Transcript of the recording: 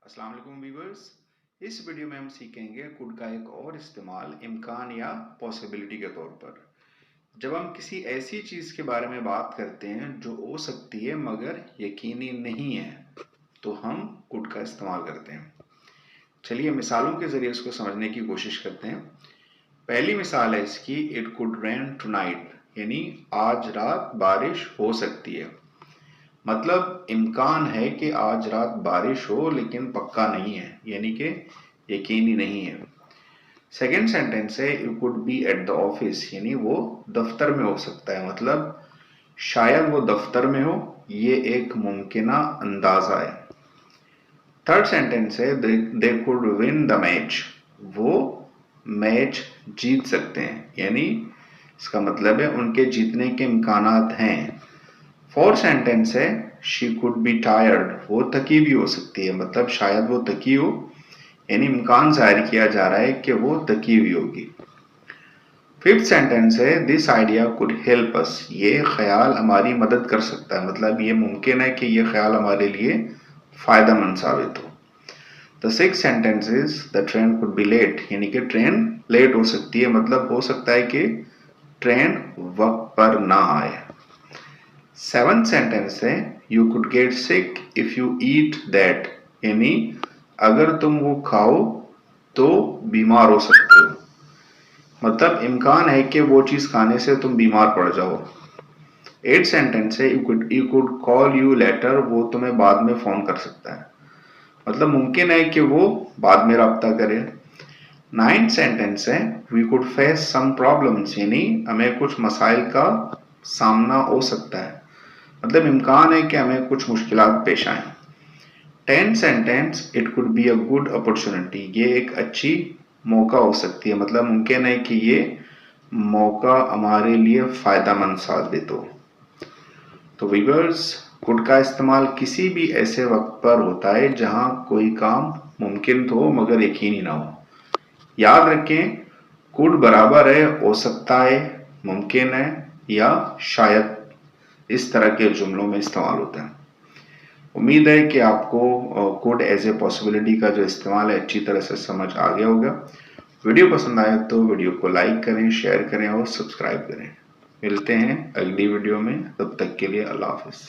अस्सलाम वालेकुम व्यूअर्स। इस वीडियो में हम सीखेंगे कुड का एक और इस्तेमाल इम्कान या पॉसिबिलिटी के तौर पर। जब हम किसी ऐसी चीज़ के बारे में बात करते हैं जो हो सकती है मगर यकीनी नहीं है तो हम कुड का इस्तेमाल करते हैं। चलिए मिसालों के ज़रिए इसको समझने की कोशिश करते हैं। पहली मिसाल है इसकी, इट कुड रेन टुनाइट, यानी आज रात बारिश हो सकती है। मतलब इम्कान है कि आज रात बारिश हो लेकिन पक्का नहीं है, यानी कि यकीनी नहीं है। सेकेंड सेंटेंस है you could be at the office, यानी वो दफ्तर में हो सकता है, मतलब शायद वो दफ्तर में हो, ये एक मुमकिना अंदाजा है। थर्ड सेंटेंस है they could win the match, वो मैच जीत सकते हैं, यानी इसका मतलब है उनके जीतने के इम्कानात हैं। फोर्थ सेंटेंस है शी कुड बी टायर्ड, वो थकी भी हो सकती है, मतलब शायद वो थकी हो, यानी इम्कान जाहिर किया जा रहा है कि वो थकी हुई होगी। फिफ्थ सेंटेंस है this idea could help us, ये ख्याल हमारी मदद कर सकता है, मतलब ये मुमकिन है कि ये ख्याल हमारे लिए फायदेमंद साबित हो। The sixth sentence is the train could be late, यानी कि ट्रेन लेट हो सकती है, मतलब हो सकता है कि ट्रेन वक्त पर ना आए। सेवंथ सेंटेंस है you could get sick if you eat that, यानी अगर तुम वो खाओ तो बीमार हो सकते हो, मतलब इम्कान है कि वो चीज खाने से तुम बीमार पड़ जाओ। एट सेंटेंस है you could call you later, वो तुम्हें बाद में फोन कर सकता है, मतलब मुमकिन है कि वो बाद में राब्ता करे। नाइन्थ सेंटेंस है we could face some problems, यानी हमें कुछ मसाइल का सामना हो सकता है, मतलब इम्कान है कि हमें कुछ मुश्किलात पेश आए। Tenth sentence it could be a good opportunity, ये एक अच्छी मौका हो सकती है, मतलब मुमकिन है कि ये मौका हमारे लिए फायदेमंद साबित हो। तो व्यूअर्स, कुड का इस्तेमाल किसी भी ऐसे वक्त पर होता है जहां कोई काम मुमकिन तो हो मगर यकीनी ना हो। याद रखें, कुड बराबर है हो सकता है, मुमकिन है या शायद, इस तरह के जुमलों में इस्तेमाल होता है। उम्मीद है कि आपको कुड एज ए पॉसिबिलिटी का जो इस्तेमाल है अच्छी तरह से समझ आ गया होगा। वीडियो पसंद आए तो वीडियो को लाइक करें, शेयर करें और सब्सक्राइब करें। मिलते हैं अगली वीडियो में, तब तक के लिए अल्लाह हाफिज़।